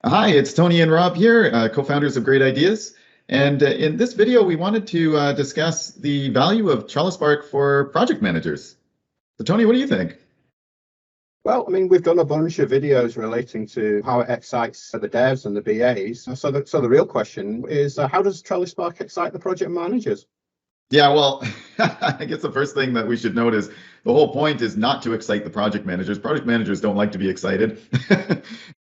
Hi, it's Tony and Rob here, co-founders of Great Ideaz. And in this video, we wanted to discuss the value of trellispark for project managers. So, Tony, what do you think? Well, I mean, we've done a bunch of videos relating to how it excites the devs and the BAs. So the real question is, how does trellispark excite the project managers? Yeah, well, I guess the first thing that we should note is the whole point is not to excite the project managers. Project managers don't like to be excited.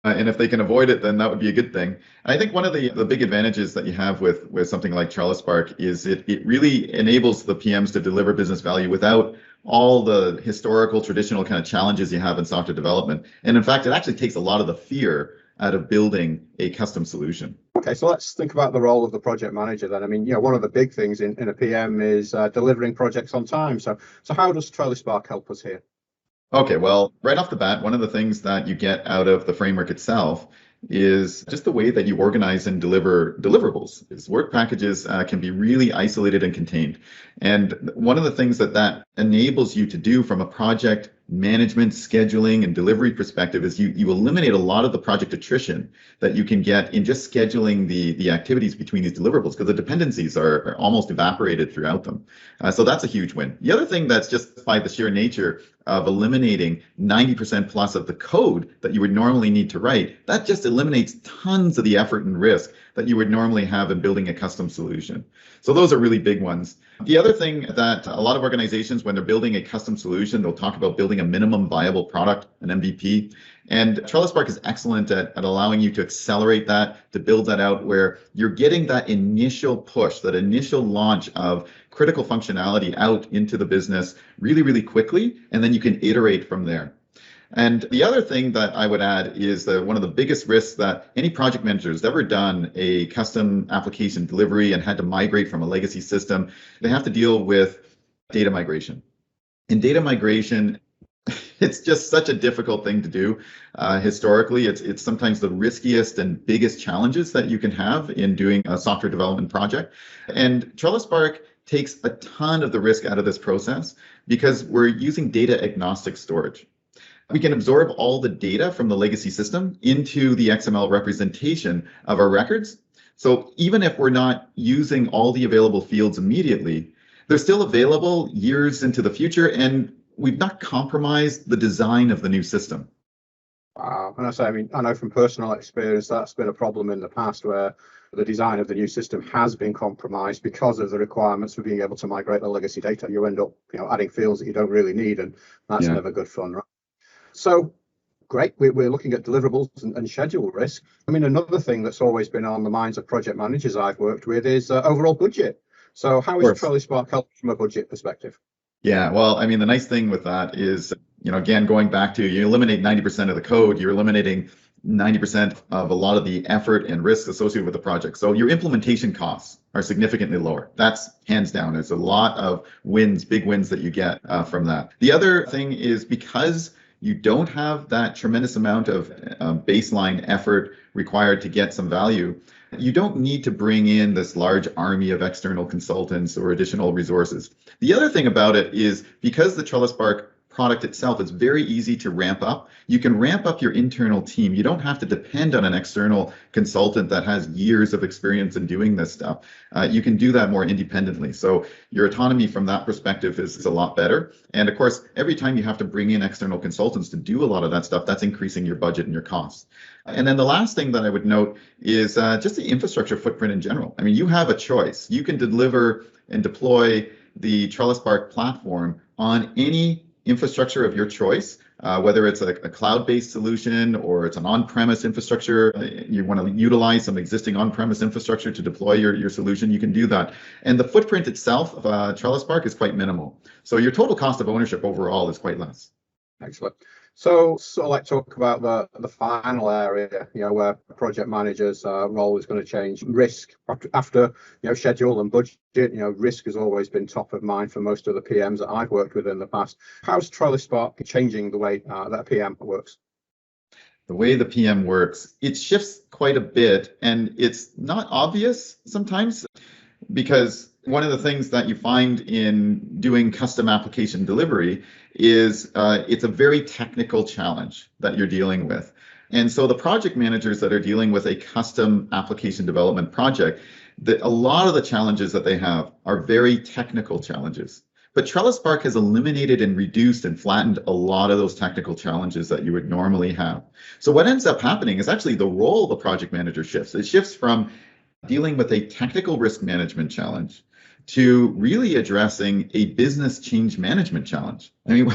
And if they can avoid it, then that would be a good thing. I think one of the big advantages that you have with something like trellispark is it really enables the PMs to deliver business value without all the historical, traditional kind of challenges you have in software development. And in fact, it actually takes a lot of the fear out of building a custom solution. Okay, so let's think about the role of the project manager then. I mean, one of the big things in a PM is delivering projects on time. So how does trellispark help us here? Okay, well, right off the bat, one of the things that you get out of the framework itself is just the way that you organize and deliver deliverables. Is work packages can be really isolated and contained. And one of the things that enables you to do from a project management, scheduling, and delivery perspective is you eliminate a lot of the project attrition that you can get in just scheduling the activities between these deliverables, because the dependencies are almost evaporated throughout them. So that's a huge win. The other thing that's just by the sheer nature of eliminating 90% plus of the code that you would normally need to write, that just eliminates tons of the effort and risk that you would normally have in building a custom solution. So those are really big ones. The other thing that a lot of organizations, when they're building a custom solution, they'll talk about building a minimum viable product, an MVP. And trellispark is excellent at allowing you to accelerate that, to build that out where you're getting that initial push, that initial launch of critical functionality out into the business really, really quickly, and then you can iterate from there. And the other thing that I would add is that one of the biggest risks that any project manager has ever done a custom application delivery and had to migrate from a legacy system, they have to deal with data migration. In data migration, it's just such a difficult thing to do. Historically, it's sometimes the riskiest and biggest challenges that you can have in doing a software development project. And trellispark takes a ton of the risk out of this process because we're using data agnostic storage. We can absorb all the data from the legacy system into the XML representation of our records. So even if we're not using all the available fields immediately, they're still available years into the future, and we've not compromised the design of the new system. Wow. And I know from personal experience that's been a problem in the past where the design of the new system has been compromised because of the requirements for being able to migrate the legacy data. You end up, adding fields that you don't really need, and that's never good fun, right? So great, we're looking at deliverables and schedule risk. I mean, another thing that's always been on the minds of project managers I've worked with is overall budget. So how is trellispark helping from a budget perspective? Yeah, well, I mean, the nice thing with that is, again, going back to you eliminate 90% of the code, you're eliminating 90% of a lot of the effort and risk associated with the project. So your implementation costs are significantly lower. That's hands down. There's a lot of wins, big wins that you get from that. The other thing is because you don't have that tremendous amount of baseline effort required to get some value, you don't need to bring in this large army of external consultants or additional resources. The other thing about it is because the trellispark product itself is very easy to ramp up. You can ramp up your internal team. You don't have to depend on an external consultant that has years of experience in doing this stuff. You can do that more independently. So your autonomy from that perspective is a lot better. And of course, every time you have to bring in external consultants to do a lot of that stuff, that's increasing your budget and your costs. And then the last thing that I would note is just the infrastructure footprint in general. I mean, you have a choice. You can deliver and deploy the trellispark platform on any infrastructure of your choice, whether it's a cloud-based solution or it's an on-premise infrastructure. You want to utilize some existing on-premise infrastructure to deploy your solution, you can do that. And the footprint itself of trellispark is quite minimal. So your total cost of ownership overall is quite less. Excellent. So let's talk about the final area, where project managers' role is going to change. Risk after schedule and budget. Risk has always been top of mind for most of the PMs that I've worked with in the past. How's trellispark changing the way that a PM works? The way the PM works, it shifts quite a bit, and it's not obvious sometimes because one of the things that you find in doing custom application delivery is it's a very technical challenge that you're dealing with. And so the project managers that are dealing with a custom application development project, a lot of the challenges that they have are very technical challenges. But trellispark has eliminated and reduced and flattened a lot of those technical challenges that you would normally have. So what ends up happening is actually the role of the project manager shifts. It shifts from dealing with a technical risk management challenge to really addressing a business change management challenge. I mean,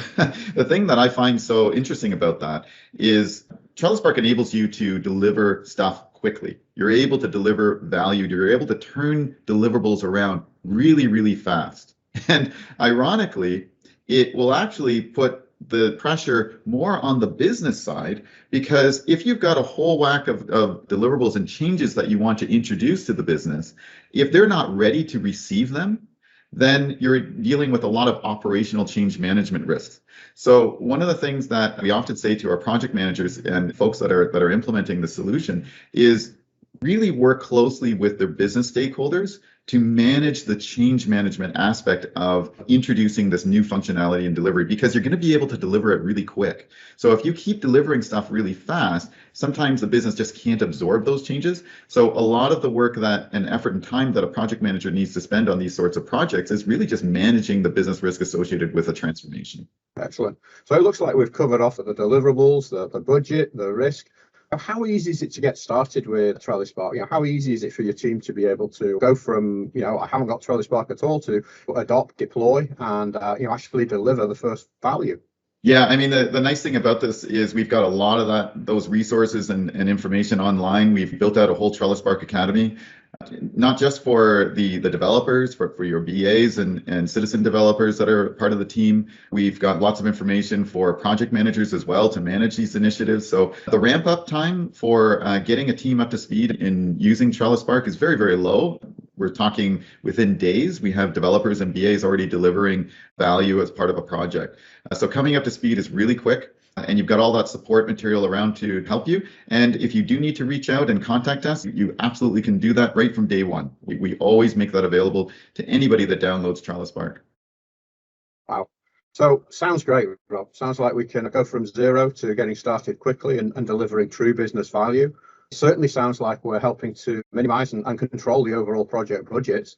the thing that I find so interesting about that is trellispark enables you to deliver stuff quickly. You're able to deliver value. You're able to turn deliverables around really, really fast. And ironically, it will actually put the pressure more on the business side, because if you've got a whole whack of deliverables and changes that you want to introduce to the business, if they're not ready to receive them, then you're dealing with a lot of operational change management risks. So one of the things that we often say to our project managers and folks that are implementing the solution is really work closely with their business stakeholders to manage the change management aspect of introducing this new functionality and delivery, because you're going to be able to deliver it really quick. So if you keep delivering stuff really fast, sometimes the business just can't absorb those changes. So a lot of the work that and effort and time that a project manager needs to spend on these sorts of projects is really just managing the business risk associated with a transformation. Excellent. So it looks like we've covered off the deliverables, the budget, the risk. How easy is it to get started with trellispark? How easy is it for your team to be able to go from, I haven't got trellispark at all, to adopt, deploy, and actually deliver the first value? Yeah, I mean, the nice thing about this is we've got a lot of those resources and information online. We've built out a whole trellispark academy, not just for the developers, for your BAs and citizen developers that are part of the team. We've got lots of information for project managers as well to manage these initiatives. So the ramp up time for getting a team up to speed in using trellispark is very, very low. We're talking within days. We have developers and BAs already delivering value as part of a project. So coming up to speed is really quick. And you've got all that support material around to help you. And if you do need to reach out and contact us, you absolutely can do that right from day one. We always make that available to anybody that downloads trellispark. Wow. So sounds great, Rob. Sounds like we can go from zero to getting started quickly and delivering true business value. Certainly sounds like we're helping to minimize and control the overall project budgets.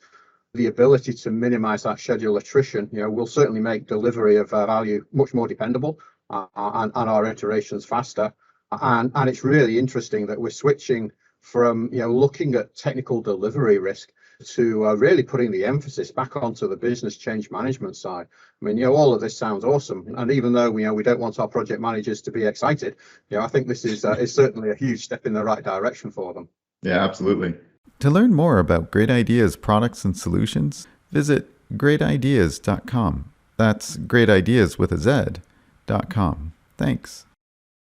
The ability to minimize that schedule attrition, will certainly make delivery of value much more dependable and our iterations faster. And it's really interesting that we're switching from looking at technical delivery risk to really putting the emphasis back onto the business change management side. I mean, all of this sounds awesome, and even though we don't want our project managers to be excited, I think this is certainly a huge step in the right direction for them. Yeah, absolutely. To learn more about Great Ideaz products and solutions, visit greatideaz.com. That's Great Ideaz with a Z.com. Thanks.